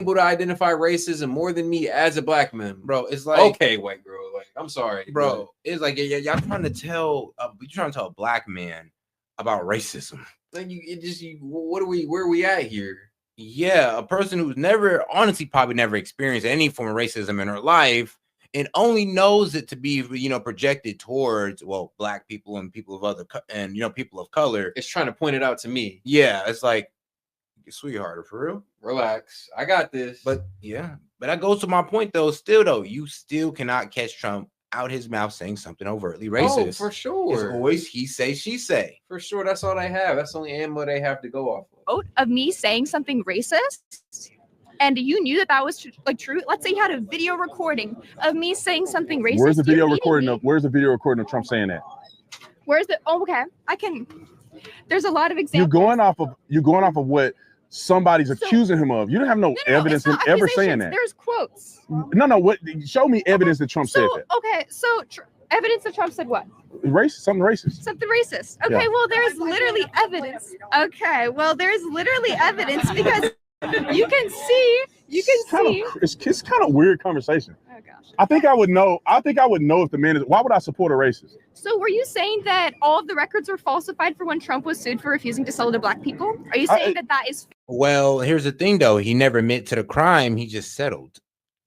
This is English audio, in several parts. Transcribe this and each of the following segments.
able to identify racism more than me as a black man, bro. It's like, okay, white girl. Like, I'm sorry, bro. It's like y'all trying to tell a black man about racism. Like where are we at here? Yeah, a person who's never, honestly, probably never experienced any form of racism in her life, and only knows it to be, projected towards, well, black people and people of people of color. It's trying to point it out to me. Yeah, it's like, sweetheart, for real, relax, I got this. But that goes to my point though. Still, you still cannot catch Trump out his mouth saying something overtly racist. Oh, for sure. It's always he say, she say. For sure, that's all they have. That's the only ammo they have to go off of me saying something racist, and you knew that was true. Let's say you had a video recording of me saying something racist. Where's the video recording of Trump saying that? Where's the? Oh, okay, I can. There's a lot of examples. You're going off of what somebody's accusing him of. You don't have no evidence him ever saying that. There's quotes. No. What? Show me evidence that Trump said that. Okay, so evidence that Trump said what? Something racist. Something racist. Okay, yeah. Well, there's literally evidence. Okay, well, there's literally evidence because you can see. It's kind of weird conversation. Oh gosh. I think I would know if the man is. Why would I support a racist? So were you saying that all of the records were falsified for when Trump was sued for refusing to sell to black people? Are you saying that is? Well, here's the thing though. He never admitted to the crime. He just settled.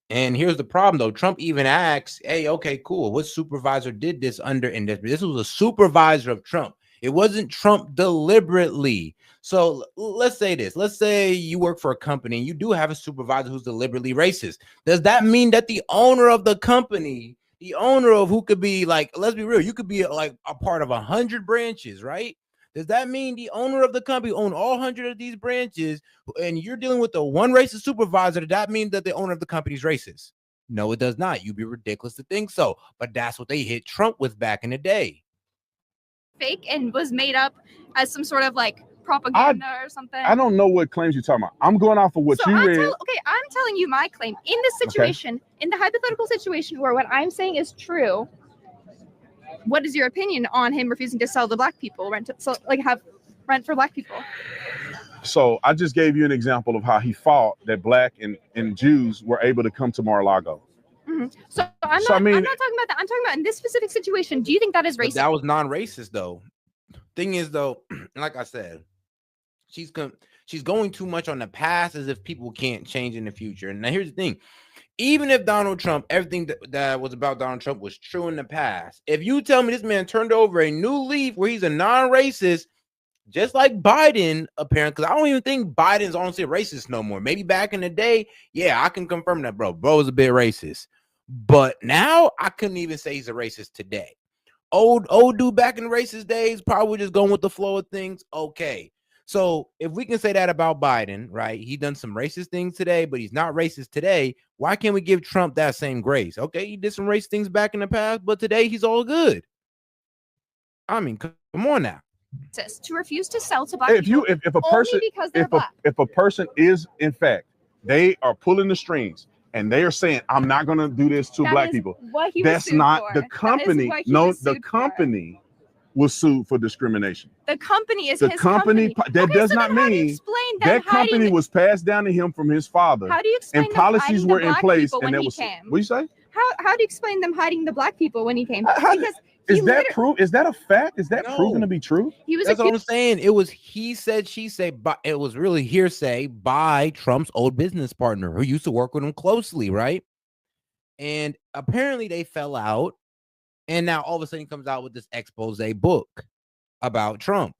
And here's the problem though. Trump even asks, hey, okay, cool. What supervisor did this under? And this was a supervisor of Trump. It wasn't Trump deliberately. So let's say this. Let's say you work for a company and you do have a supervisor who's deliberately racist. Does that mean that the owner of the company, the owner of who could be like, let's be real, you could be like a part of 100 branches, right? Does that mean the owner of the company own all 100 of these branches and you're dealing with the one racist supervisor? Does that mean that the owner of the company is racist? No, it does not. You'd be ridiculous to think so. But that's what they hit Trump with back in the day. Fake and was made up as some sort of like propaganda or something. I don't know what claims you're talking about. I'm going off of what you read. I'm telling you my claim. In this situation, in the hypothetical situation where what I'm saying is true, what is your opinion on him refusing to sell to black people, have rent for black people? So I just gave you an example of how he fought that black and Jews were able to come to Mar-a-Lago. Mm-hmm. So I'm not talking about that. I'm talking about in this specific situation. Do you think that is racist? But that was non-racist though. Thing is though, like I said, she's going too much on the past as if people can't change in the future. And now here's the thing. Even if Donald Trump, everything that was about Donald Trump was true in the past, if you tell me this man turned over a new leaf where he's a non-racist, just like Biden, apparently, because I don't even think Biden's honestly a racist no more. Maybe back in the day, yeah, I can confirm that, bro. Bro is a bit racist. But now I couldn't even say he's a racist today. Old dude back in the racist days, probably just going with the flow of things. Okay. So if we can say that about Biden, right? He done some racist things today, but he's not racist today. Why can't we give Trump that same grace? Okay, he did some racist things back in the past, but today he's all good. I mean, come on now. To refuse to sell to black people if a person because they're black. If a person is in fact they are pulling the strings and they are saying I'm not going to do this to black people, that's not the company. No, the company was sued for discrimination. The company is his company. That does not mean that company was passed down to him from his father. How do you explain and policies were in place and that was came? What you say? How do you explain them hiding the black people when he came? Because is that proof? Is that a fact? Is that proven to be true? That's what I'm saying. It was he said, she said, but it was really hearsay by Trump's old business partner who used to work with him closely, right? And apparently they fell out. And now all of a sudden he comes out with this expose book about Trump.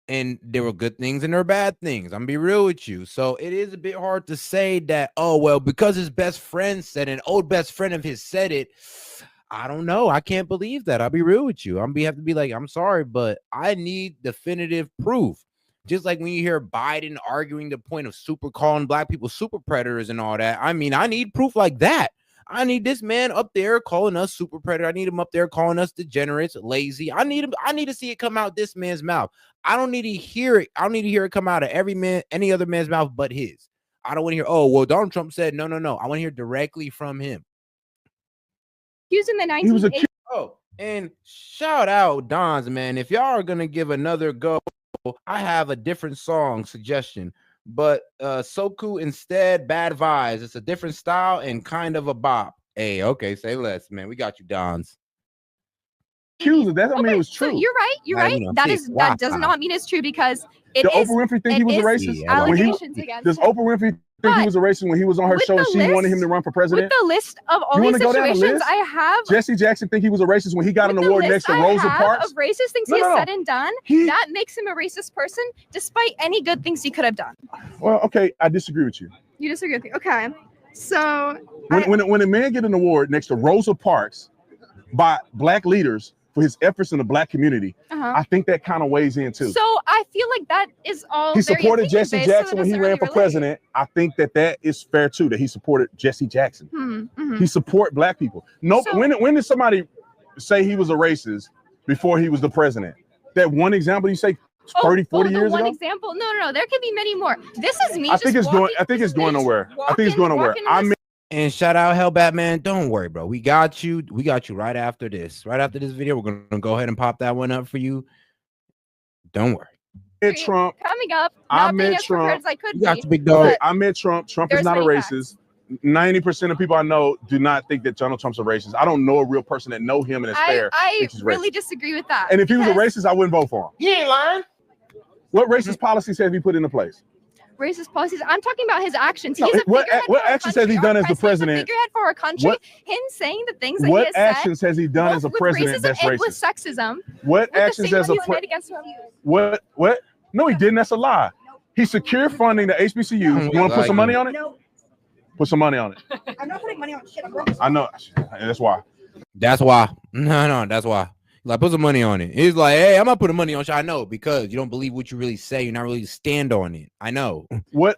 And there were good things and there were bad things. I'm gonna be real with you. So it is a bit hard to say that, oh, well, because his best friend said it, an old best friend of his said it. I don't know. I can't believe that. I'll be real with you. Have to be like, I'm sorry, but I need definitive proof. Just like when you hear Biden arguing the point of calling black people super predators and all that. I mean, I need proof like that. I need this man up there calling us super predator. I need him up there calling us degenerates, lazy. I need to see it come out this man's mouth. I don't need to hear it. I don't need to hear it come out of any other man's mouth but his. I don't want to hear, oh, well, Donald Trump said no. I want to hear directly from him. He was in the 1980s. Oh, and shout out Don's, man. If y'all are gonna give another go, I have a different song suggestion But Soku instead, bad vibes. It's a different style and kind of a bop. Hey, okay, say less, man. We got you, Dons. That don't mean it was true. So you're right. You're right. That does not mean it's true because Oprah Winfrey think he was a racist? Allegations against does Oprah Winfrey think he was a racist when he was on her show and she wanted him to run for president? With the list of all these situations I have, Jesse Jackson think he was a racist when he got an award next to Rosa Parks? Of racist things he has said and done, that makes him a racist person, despite any good things he could have done. Well, okay, I disagree with you. You disagree with me? Okay, so when a man get an award next to Rosa Parks by black leaders for his efforts in the black community, I think that kind of weighs in too. So I feel like that is all. He supported Jesse Jackson when he ran for president. I think that is fair too. That he supported Jesse Jackson. He support black people. Nope. So, when did somebody say he was a racist before he was the president? That one example you say 30, 40 years ago? One example? No. There could be many more. This is me. I think it's going nowhere. And shout out Hell Batman. Don't worry, bro. We got you. We got you right after this. Right after this video, we're gonna go ahead and pop that one up for you. Don't worry. Trump coming up. I met Trump. As I could you got the big dog. I met Trump. Trump is not a racist. 90% of people I know do not think that Donald Trump's a racist. I don't know a real person that know him and is fair. I really disagree with that. And if he was a racist, I wouldn't vote for him. You ain't lying. What racist policies have he put into place? Racist policies. I'm talking about his actions. He's what actions has he done as the president? Figurehead for our country. Him saying the things that he has said. What actions has he done as a president that's racist? With sexism. What actions as a president? What? No, he didn't. That's a lie. He secured funding to HBCUs. You want to put some money on it? No. Put some money on it. I'm not putting money on shit. I know. That's why. That's why. No. That's why. Like, put some money on it. He's like, hey, I'm not putting money on shit. I know, because you don't believe what you really say. You're not really stand on it. I know. What?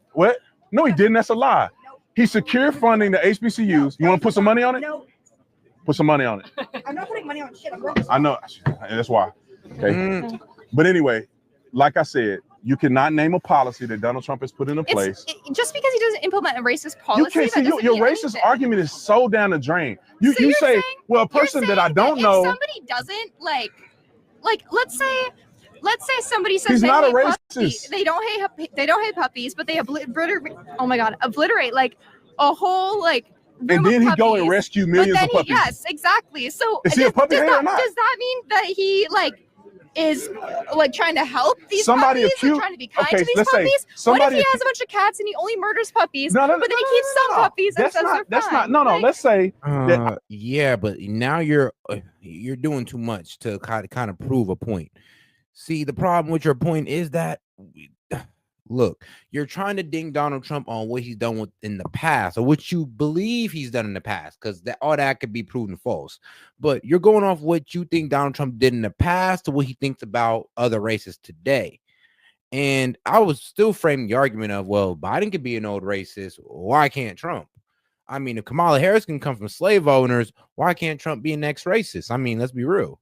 No, he didn't. That's a lie. He secured funding to HBCUs. You want to put some money on it? No. Put some money on it. I'm not putting money on shit. I know. That's why. Okay. But anyway, like I said, you cannot name a policy that Donald Trump has put into place. Just because he doesn't implement a racist policy. You can't see your racist argument is so down the drain. You say, saying, well, a person that I don't know. If somebody doesn't like let's say somebody says he's not a racist. They don't hate puppies, but they obliterate like a whole like. And then he go and rescue millions of puppies. Yes, exactly. So is he a puppy hater or not? Does that mean that he is trying to help these somebody puppies and trying to be kind to these puppies? What if he has a bunch of cats and he only murders puppies, but then he keeps some puppies and says they're fine? Let's say that yeah, but now you're doing too much to kind of prove a point. See, the problem with your point is that look, you're trying to ding Donald Trump on what he's done in the past, or what you believe he's done in the past, because all that could be proven false. But you're going off what you think Donald Trump did in the past to what he thinks about other races today. And I was still framing the argument of, well, Biden could be an old racist. Why can't Trump? I mean, if Kamala Harris can come from slave owners, why can't Trump be an ex-racist? I mean, let's be real.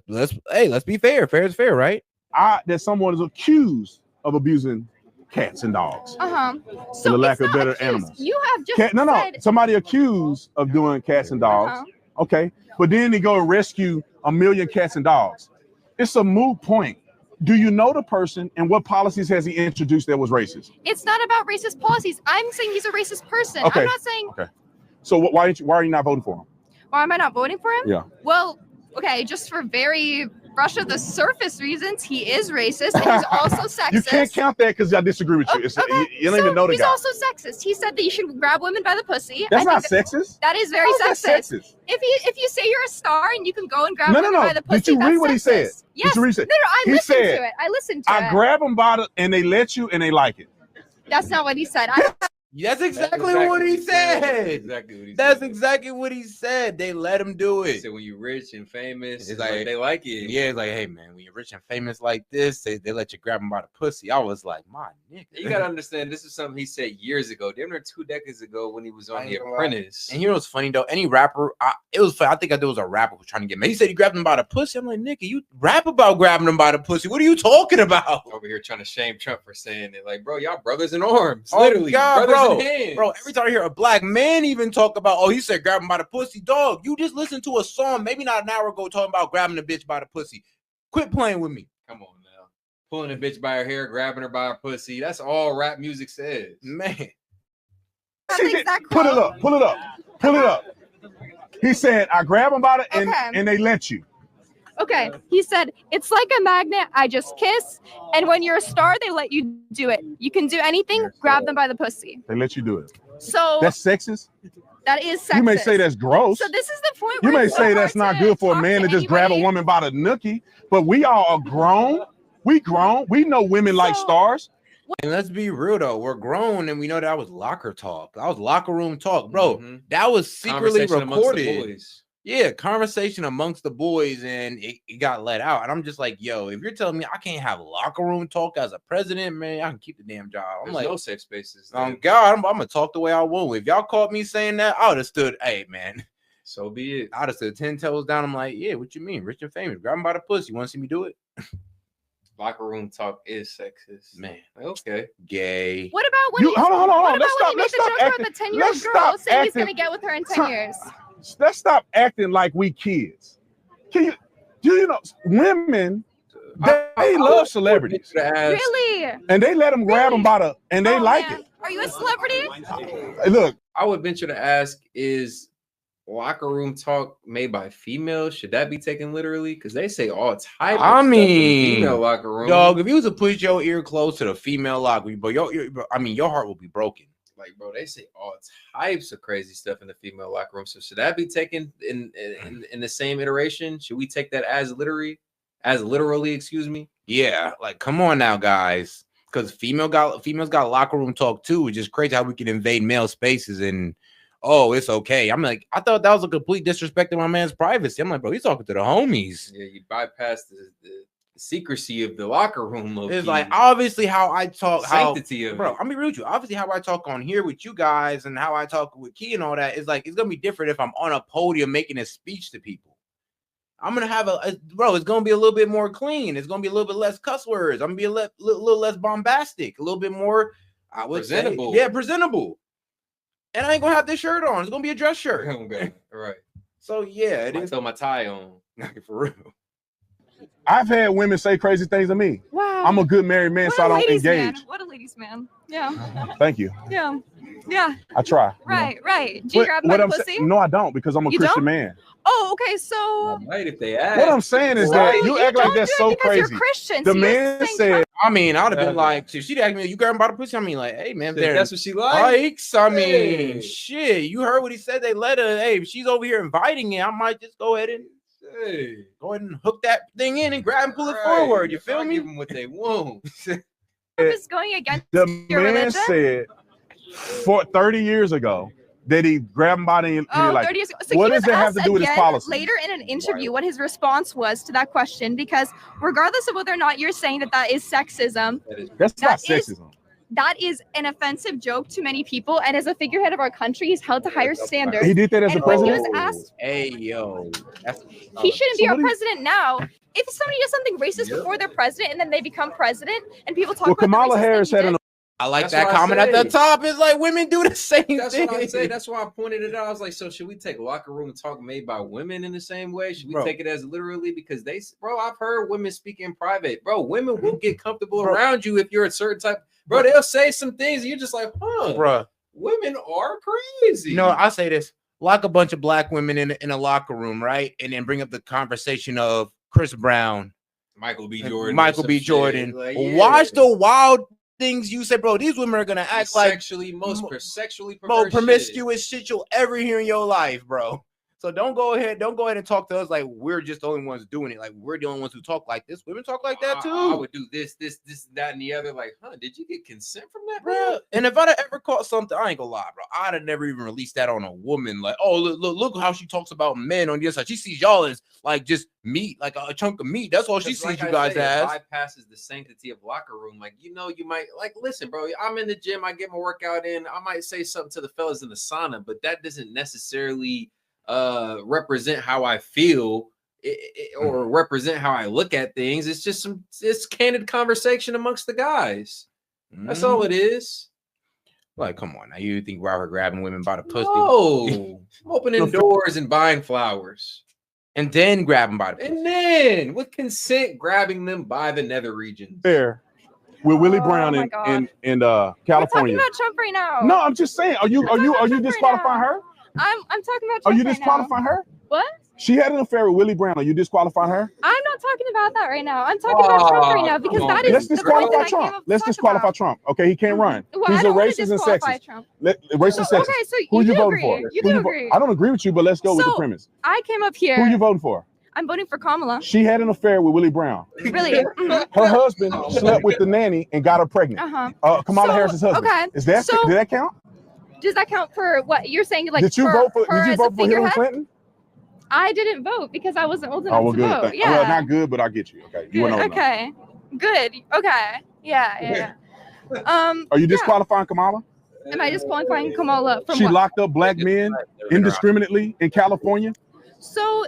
Let's be fair. Fair is fair, right? That someone is accused of abusing cats and dogs. So the lack of better animals. You have just somebody accused of doing cats and dogs. Okay, but then they go and rescue 1 million cats and dogs. It's a moot point. Do you know the person, and what policies has he introduced that was racist? It's not about racist policies. I'm saying he's a racist person. Okay. I'm not saying. Okay. So why are you not voting for him? Why am I not voting for him? Yeah. Well, okay, just for very brush of the surface reasons, he is racist and he's also sexist. You can't count that because I disagree with you. You don't even know the guy. He's also sexist. He said that you should grab women by the pussy. That's not sexist. That is very sexist. If you say you're a star and you can go and grab women by the pussy, did you read what he said? Yes. Did you read it? No, I listened to it. I listened to it. I grab them by the, and they let you, and they like it. That's not what he said. That's exactly what he said. That's exactly what he said. They let him do it. He said when you're rich and famous, it's like they like it. Yeah, it's like, hey man, when you're rich and famous like this, they let you grab him by the pussy. I was like, my nigga. You gotta understand, this is something he said years ago, damn near 2 decades ago when he was on The Apprentice. And you know what's funny though? Any rapper, it was funny. I think there was a rapper who was trying to get me. He said he grabbed him by the pussy. I'm like, nigga, you rap about grabbing him by the pussy. What are you talking about? Over here trying to shame Trump for saying it. Like, bro, y'all brothers in arms. Oh, literally, God, brothers in hands. Bro, every time I hear a black man even talk about, oh, he said grab him by the pussy, dog. You just listened to a song maybe not an hour ago talking about grabbing a bitch by the pussy. Quit playing with me. Come on now. pulling a bitch by her hair, grabbing her by her pussy. That's all rap music says. Man. Put it up. Pull it up. Pull it up. He said, I grab them by the and they let you. Okay. He said, it's like a magnet. I just kiss. And when you're a star, they let you do it. You can do anything. Grab them by the pussy. They let you do it. So that's sexist? That is sexist. You may say that's gross. So this is the point you where may say that's not good for a man to just grab a woman by the nookie, but we all are grown. We grown. We know women like stars. And let's be real though, we're grown and we know that was locker talk. That was locker room talk, bro. That was secretly recorded. Yeah, conversation amongst the boys, and it got let out. And I'm just like, yo, if you're telling me I can't have locker room talk as a president, man, I can keep the damn job. I'm like, no safe spaces. God, I'm gonna talk the way I want. If y'all caught me saying that, I would have stood, hey man. So be it. I'd have stood 10 toes down. I'm like, yeah, what you mean? Rich and famous. Grab him by the pussy. You want to see me do it? Locker room talk is sexist. Man. Okay. Gay. What about when hold on. Let's stop acting. The 10-year-old girl saying he's gonna get with her in 10 years. Let's stop acting like we kids. Do you know women? They love celebrities. Really? And they let them grab them by the and they like it. Are you a celebrity? Hey, look, I would venture to ask: is locker room talk made by females? Should that be taken literally? Because they say all types. I mean, stuff in the female locker room. Dog, if you was to put your ear close to the female locker room, but your heart will be broken. Like, bro, they say all types of crazy stuff in the female locker room. So should that be taken in the same iteration? Should we take that as literally? Excuse me. Yeah, like come on now, guys. Because females got locker room talk too. It's just crazy how we can invade male spaces and it's okay. I'm like, I thought that was a complete disrespect to my man's privacy. I'm like, bro, he's talking to the homies. Yeah, you bypass the secrecy of the locker room. It's like obviously how I talk, sanctity of bro. it. I'm be real with you. Obviously how I talk on here with you guys and how I talk with Key and all that is like it's gonna be different if I'm on a podium making a speech to people. I'm gonna have it's gonna be a little bit more clean. It's gonna be a little bit less cuss words. I'm gonna be a little less bombastic, a little bit more presentable. Yeah, presentable. And I ain't gonna have this shirt on. It's gonna be a dress shirt. Okay, all right. So yeah, I throw my tie on. For real. I've had women say crazy things to me. Wow. I'm a good married man, so I don't engage. Man. What a ladies' man. Yeah. Thank you. Yeah. I try. Right. Do you grab my pussy? No, I don't, because I'm a Christian man. Oh, okay. So right, if they ask. What I'm saying is that you act like that's so crazy. You're Christian. The man said, I mean, I'd have been like, if she'd ask me, you grab him by the pussy? I mean, like, hey, man, that's what she likes. I mean, shit, you heard what he said. They let her. Hey, if she's over here inviting it, I might just go ahead and hook that thing in and grab and pull it forward. You feel me? Give them what they want. I'm just going against the your man religion? said 30 years ago that he grabbed him by the and like, 30 years ago. So what does that have to do with his policy? Later in an interview, what his response was to that question, because regardless of whether or not you're saying that is sexism, that's not sexism. That is an offensive joke to many people, and as a figurehead of our country, he's held to higher standards. He did that as a president. He was asked, he shouldn't be our president now. If somebody does something racist before they're president and then they become president, and people talk about Kamala Harris had an. I like that comment at the top. It's like women do the same thing. That's what I say. That's why I pointed it out. I was like, so should we take locker room talk made by women in the same way? Should we take it as literally? Because I've heard women speak in private. Bro, women will get comfortable around you if you're a certain type. Bro, they'll say some things and you're just like, bro, women are crazy. You know, I say this, lock a bunch of black women in a locker room, right? And then bring up the conversation of Chris Brown, Michael B. Jordan. Like, watch the wild things you say, bro. These women are gonna act like most sexually promiscuous shit you'll ever hear in your life, bro. So don't go ahead and talk to us like we're just the only ones doing it. Like we're the only ones who talk like this. Women talk like that too. I would do this, that, and the other. Like, did you get consent from that, bro? And if I'd have ever caught something, I ain't gonna lie, bro. I'd have never even released that on a woman. Like, oh, look how she talks about men on the other side. She sees y'all as like just meat, like a chunk of meat. That's all she sees you guys as. It bypasses the sanctity of locker room. Like, you might listen, bro. I'm in the gym. I get my workout in. I might say something to the fellas in the sauna, but that doesn't necessarily represent how I feel or represent how I look at things. It's just it's candid conversation amongst the guys. That's all it is. Like, come on now, you think we're out here grabbing women by the pussy? No, I'm opening doors and buying flowers. and then grab them by the pussy. And then with consent, grabbing them by the nether region. There. With Willie Brown in California. We're talking about Trump right now. No, I'm just saying. Are you disqualifying her? I'm talking about Trump. Are you disqualifying her? What? She had an affair with Willie Brown. Are you disqualifying her? I'm not talking about that right now. I'm talking about Trump right now because that is. Let's disqualify Trump. Let's disqualify Trump. Okay, he can't run. Well, he's a racist and sexist. Racist and sexist. Okay, so who you you voting agree. for? You do agree. I don't agree with you, but let's go with the premise. I came up here. Who you voting for? I'm voting for Kamala. She had an affair with Willie Brown. Really? Her husband slept with the nanny and got her pregnant. Kamala Harris's husband. Okay. Did that count? Does that count for what you're saying? Like, did you vote for Hillary Clinton? I didn't vote because I wasn't old enough to good. vote. Yeah. Well, not good, but I get you. Okay. You weren't old enough. Okay. Good. Okay. Yeah. Are you disqualifying Kamala? Am I disqualifying Kamala from She locked up black men indiscriminately in California? So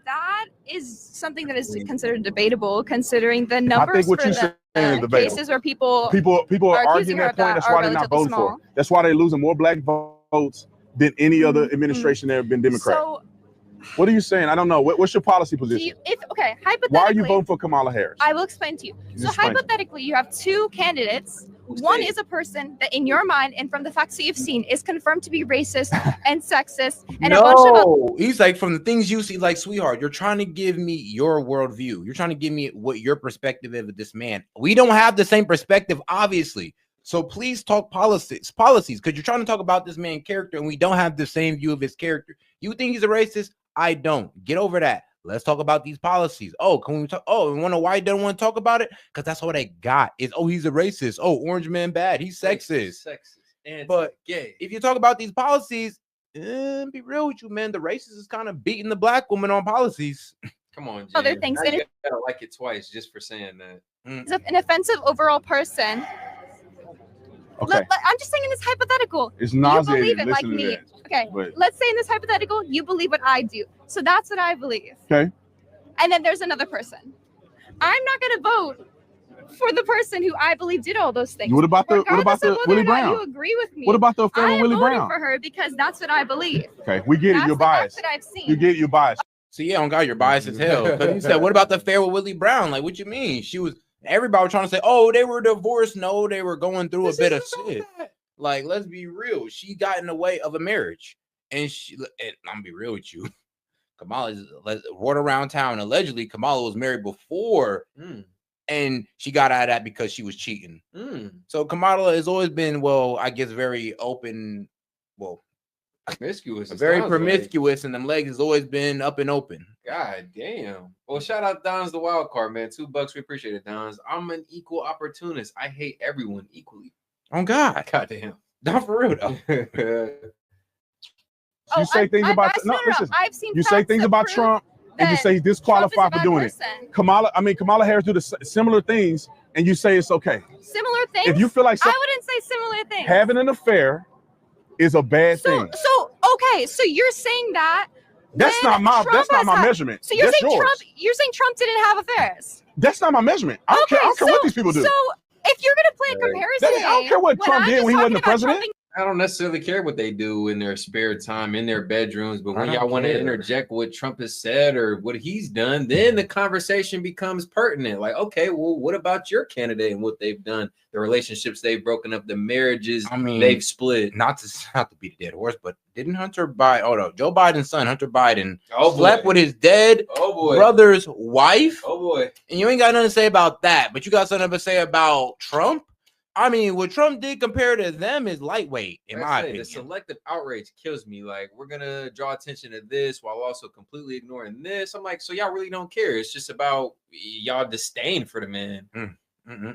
that is something that is considered debatable, considering the numbers for the cases where people are arguing that point. That's why they're not voting for. That's why they're losing more black votes than any other administration that have been Democrat. So, what are you saying? I don't know. What's your policy position? Hypothetically, why are you voting for Kamala Harris? I will explain to you. So hypothetically, you have two candidates. One is a person that, in your mind, and from the facts that you've seen, is confirmed to be racist and sexist, and a bunch of. He's like, from the things you see, like, sweetheart, you're trying to give me your worldview. You're trying to give me what your perspective is of this man. We don't have the same perspective, obviously. So please talk policies, because you're trying to talk about this man's character, and we don't have the same view of his character. You think he's a racist? I don't. Get over that. Let's talk about these policies. Oh, can we talk? Oh, you want to know why he don't want to talk about it? Because that's all they got is, he's a racist. Oh, orange man bad. He's sexist. And but gay. If you talk about these policies, be real with you, man. The racist is kind of beating the black woman on policies. Come on, Jen. Other things. You gotta like it twice just for saying that. He's an offensive overall person. Okay. I'm just saying in this hypothetical. It's nauseating. You believe it like me. Okay. Let's say in this hypothetical, you believe what I do. So that's what I believe. Okay. And then there's another person. I'm not going to vote for the person who I believe did all those things. What about the Willie Brown? You agree with me? What about the affair with Willie Brown? I'm voting for her because that's what I believe. Okay, we get it. You're biased. That's what I've seen. You get it. You're biased. So yeah, on God, you're biased as hell. Because you said, what about the affair with Willie Brown? Like, what you mean? Everybody was trying to say, they were divorced. No, they were going through a bit of shit. Like, let's be real. She got in the way of a marriage. And I'm gonna be real with you. Kamala rode around town. Allegedly, Kamala was married before. And she got out of that because she was cheating. So Kamala has always been, I guess, very open. Promiscuous. Very promiscuous, and them legs has always been up and open. God damn. Well, shout out Don's the wild card, man. $2. We appreciate it, Don's. I'm an equal opportunist. I hate everyone equally. Oh God. God damn. Not for real though. You say things about I've seen you say things about Trump and you say he's disqualified for doing it. Kamala Harris do the similar things and you say it's okay. Similar things? If you feel like I wouldn't say similar things. Having an affair is a bad thing. So you're saying that that's not my measurement. So you're saying Trump didn't have affairs. That's not my measurement. I don't care what these people do. So if you're gonna play a comparison, I don't care what Trump did when he wasn't the president. I don't necessarily care what they do in their spare time, in their bedrooms, but when y'all want to interject what Trump has said or what he's done, then the conversation becomes pertinent. Like, okay, well, what about your candidate and what they've done, the relationships they've broken up, the marriages they've split? Not to beat a dead horse, but didn't Joe Biden's son, Hunter Biden, slept with his dead brother's wife? Oh boy. And you ain't got nothing to say about that, but you got something to say about Trump? I mean, what Trump did compared to them is lightweight, in my opinion. The selective outrage kills me. Like, we're going to draw attention to this while also completely ignoring this. I'm like, so y'all really don't care. It's just about y'all disdain for the man. You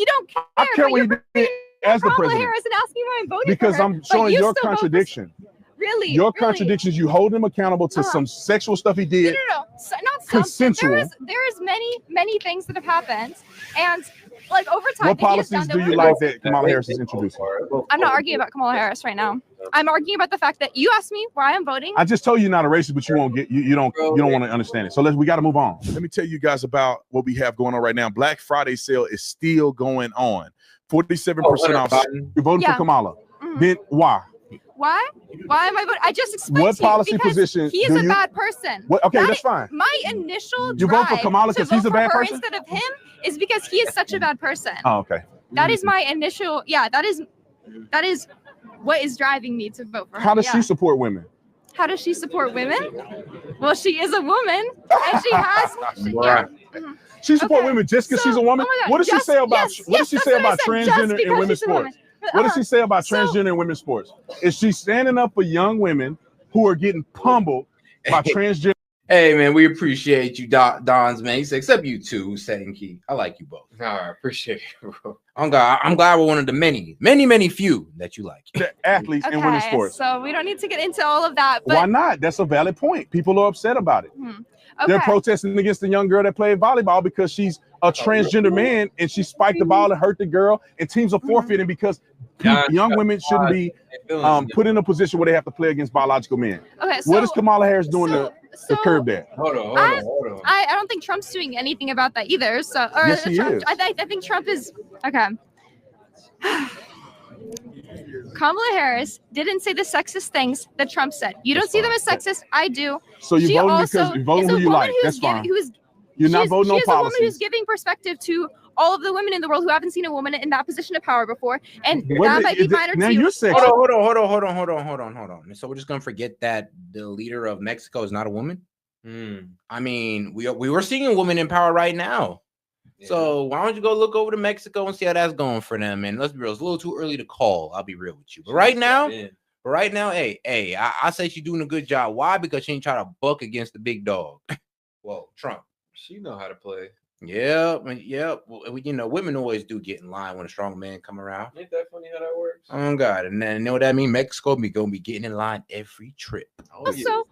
don't care. I care what he did as the president. Harris and asking why I'm voting because for her, I'm showing your contradiction. Really? Your contradictions, you hold him accountable to some sexual stuff he did. No. So, not consensual. There is many things that have happened. And like over time, what policies do you like that Kamala Harris is introducing? I'm not arguing about Kamala Harris right now. I'm arguing about the fact that you asked me why I'm voting. I just told you you're not a racist, but you won't get you don't want to understand it. So we got to move on. Let me tell you guys about what we have going on right now. Black Friday sale is still going on. 47% off. You're voting for Kamala. Then why? Why? Why am I voting? I just explained what to you policy position he is a bad person. Okay, that's fine. My initial you vote for Kamala because he's a bad person instead of him is because he is such a bad person. Oh, okay. That is my initial. Yeah, that is what is driving me to vote for her. How does she support women? How does she support women? Well, she is a woman, and she has. She support women just because she's a woman. What does she say about transgender in women's sports? What does she say about transgender in women's sports? Is she standing up for young women who are getting pummeled by transgender? Hey man, we appreciate you, Don's man. Except you two, saying Key. I like you both. I appreciate it, bro. I'm glad we're one of the many few that you like. The athletes in women's sports. So we don't need to get into all of that. But why not? That's a valid point. People are upset about it. They're protesting against the young girl that played volleyball because she's a transgender man and she spiked the ball and hurt the girl, and teams are forfeiting because young women shouldn't be put in a position where they have to play against biological men. Okay, so, what is Kamala Harris doing to curb that? Hold on. I don't think Trump's doing anything about that either. So, yes, he is. I think Trump is okay. Kamala Harris didn't say the sexist things that Trump said. You don't see them as sexist. I do. So you voting because you voting who you like. That's fine. You're not voting on policies. She's a woman who's giving perspective to all of the women in the world who haven't seen a woman in that position of power before, and that might be minor now to you're sexist. Hold on. So we're just gonna forget that the leader of Mexico is not a woman. I mean, we were seeing a woman in power right now. Yeah. So why don't you go look over to Mexico and see how that's going for them? And let's be real, it's a little too early to call. I'll be real with you. But right now, hey, I say she's doing a good job. Why? Because she ain't trying to buck against the big dog. Well, Trump. She know how to play. Yeah. Well, you know, women always do get in line when a strong man come around. Ain't that funny how that works? Oh God! And then you know what that means? Mexico gonna be getting in line every trip. Also,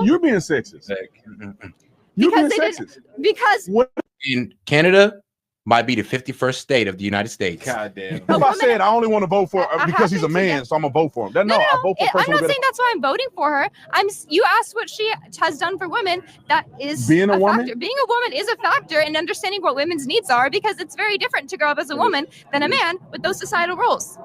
you're being sexist. You're being sexist because in Canada might be the 51st state of the United States. God damn. If I said I only want to vote for because he's a man, so I'm gonna vote for him. No, I vote for a person. I'm not saying that's why I'm voting for her. You asked what she has done for women. That is being a woman. Factor. Being a woman is a factor in understanding what women's needs are, because it's very different to grow up as a woman than a man with those societal roles.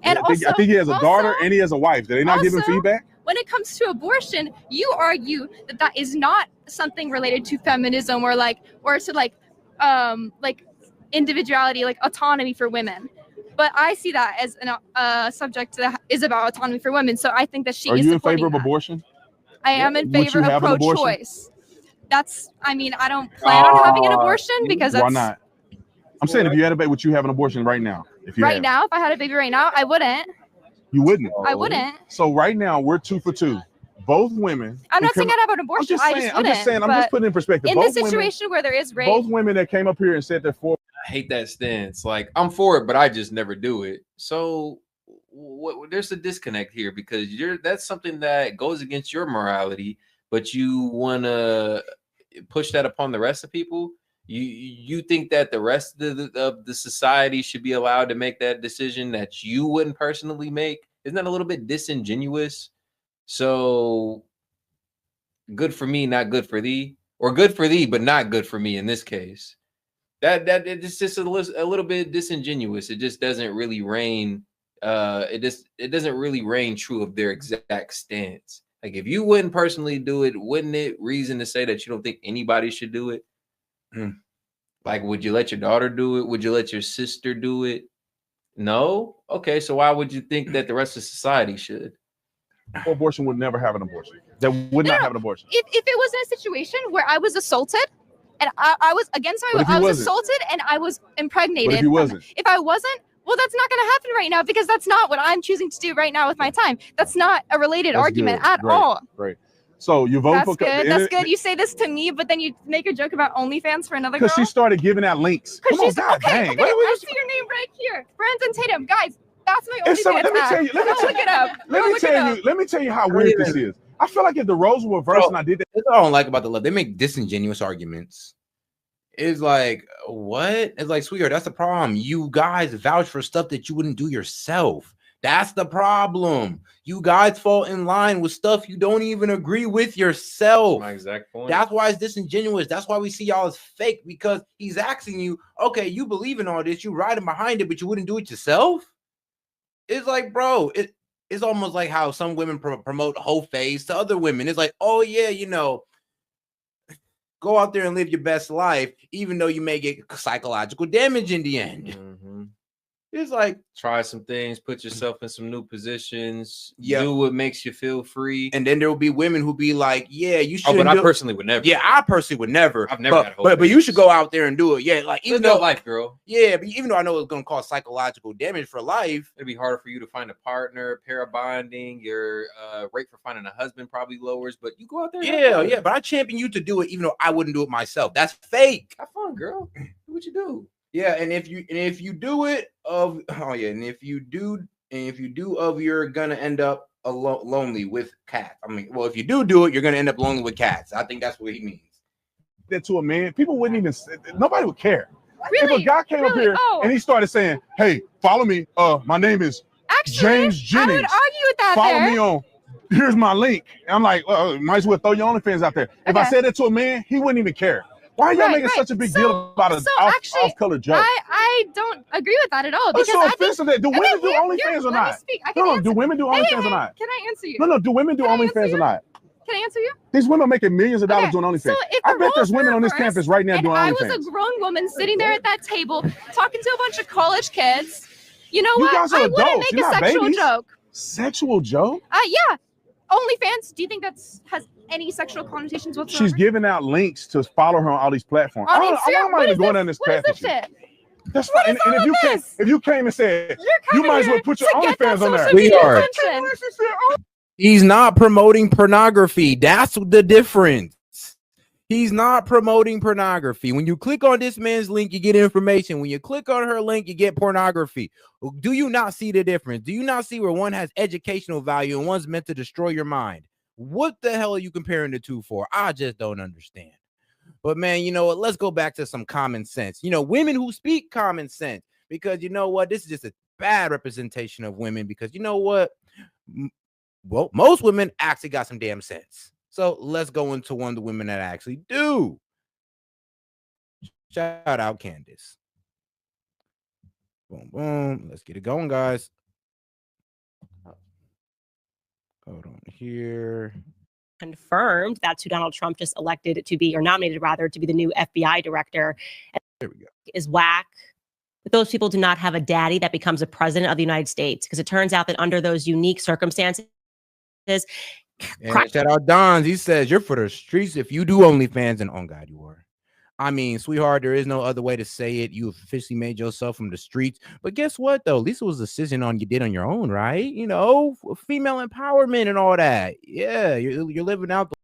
And I think he has a daughter and he has a wife. Did they not give him feedback? When it comes to abortion, you argue that is not something related to feminism or individuality, like autonomy for women. But I see that as a subject that is about autonomy for women. So I think that she is. Are you in favor of abortion? I am in favor of pro-choice. I don't plan on having an abortion because that's. Why not? I'm saying if you had a baby, would you have an abortion right now? If I had a baby right now, I wouldn't. You wouldn't? I wouldn't. So right now, we're 2 for 2. Both women. I'm not saying I'd have an abortion. I'm just putting it in perspective. In this situation where there is rape. Both women that came up here and said they're for. I hate that stance. Like, I'm for it, but I just never do it. So there's a disconnect here, because that's something that goes against your morality, but you want to push that upon the rest of people. You think that the rest of the society should be allowed to make that decision that you wouldn't personally make? Isn't that a little bit disingenuous? So good for me, not good for thee, or good for thee, but not good for me in this case. That it's just a little bit disingenuous. It just doesn't really reign. It doesn't really reign true of their exact stance. Like, if you wouldn't personally do it, wouldn't it reason to say that you don't think anybody should do it? Like, would you let your daughter do it? Would you let your sister do it? No? Okay, so why would you think that the rest of society should? Abortion would never have an abortion. That would not have an abortion. If it was in a situation where I was assaulted and I was against my will, I was assaulted and I was impregnated. But if you wasn't? If I wasn't, well, that's not going to happen right now, because that's not what I'm choosing to do right now with my time. That's not a related argument at all. Right. So you vote for. That's good. You say this to me, but then you make a joke about OnlyFans for another girl. Because she started giving out links. Come on, God dang. Okay, I see your name right here. Brandon Tatum. Guys, that's my OnlyFans. Let me tell you. Look it up. Let me tell you how weird this is. I feel like if the roles were reversed and I did that. That's what I don't like about the left. They make disingenuous arguments. It's like, what? It's like, sweetheart, that's the problem. You guys vouch for stuff that you wouldn't do yourself. That's the problem. You guys fall in line with stuff you don't even agree with yourself. My exact point. That's why it's disingenuous. That's why we see y'all as fake, because he's asking you, okay, you believe in all this, you riding behind it, but you wouldn't do it yourself. It's like, bro, it's almost like how some women promote whole face to other women. It's like, oh yeah, you know, go out there and live your best life, even though you may get psychological damage in the end. Mm-hmm. It's like, try some things, put yourself in some new positions, yep. do what makes you feel free. And then there will be women who be like, yeah, you should. Oh, but I personally would never. Yeah, I personally would never. I've never had a whole but you should go out there and do it. Yeah, like even though life, girl. Yeah, but even though I know it's gonna cause psychological damage for life, it'd be harder for you to find a partner, pair bonding, your rate for finding a husband probably lowers, but you go out there. Yeah, but I champion you to do it, even though I wouldn't do it myself. That's fake. Have fun, girl. Do what you do. Yeah, and if you do it if you do you're gonna end up lonely with cats. I mean, well, if you do it, you're gonna end up lonely with cats. I think that's what he means. That to a man, people wouldn't even. Nobody would care. Really? If a guy came up here and he started saying, "Hey, follow me. My name is James Jennings. I would argue with that. Follow me on. Here's my link." And I'm like, might as well throw your OnlyFans out there. If I said that to a man, he wouldn't even care. Why are y'all making such a big deal about an off-color joke? I don't agree with that at all. Because so offensive that do women do OnlyFans or not? No, do women do OnlyFans or not? Can I answer you? No, do women do OnlyFans or not? Can I answer you? These women are making millions of dollars doing OnlyFans. So I bet there's women on this campus right now doing OnlyFans. I was a grown woman sitting there at that table talking to a bunch of college kids. You know what? Guys are adults. Wouldn't make a sexual joke. Sexual joke? Yeah. OnlyFans, do you think that's has any sexual connotations whatsoever? She's giving out links to follow her on all these platforms. I don't mind going down this path. That's fine. And if you came and said, you might as well put your OnlyFans on there. We are. He's not promoting pornography. That's the difference. He's not promoting pornography. When you click on this man's link, you get information. When you click on her link, you get pornography. Do you not see the difference? Do you not see where one has educational value and one's meant to destroy your mind? What the hell are you comparing the two for? I just don't understand. But man, you know what? Let's go back to some common sense. You know, women who speak common sense, because you know what? This is just a bad representation of women, because you know what? Well, most women actually got some damn sense. So let's go into one of the women that actually do. Shout out Candace. Boom, boom. Let's get it going, guys. Hold on here. Confirmed that's who Donald Trump just elected to be, or nominated rather, to be the new FBI director. There we go. Is whack. But those people do not have a daddy that becomes a president of the United States, because it turns out that under those unique circumstances, and shout out Don's. He says you're for the streets if you do OnlyFans, and on God you are. I mean, sweetheart, there is no other way to say it. You officially made yourself from the streets. But guess what, though? At least it was a decision you did on your own, right? You know, female empowerment and all that. Yeah, you're living out the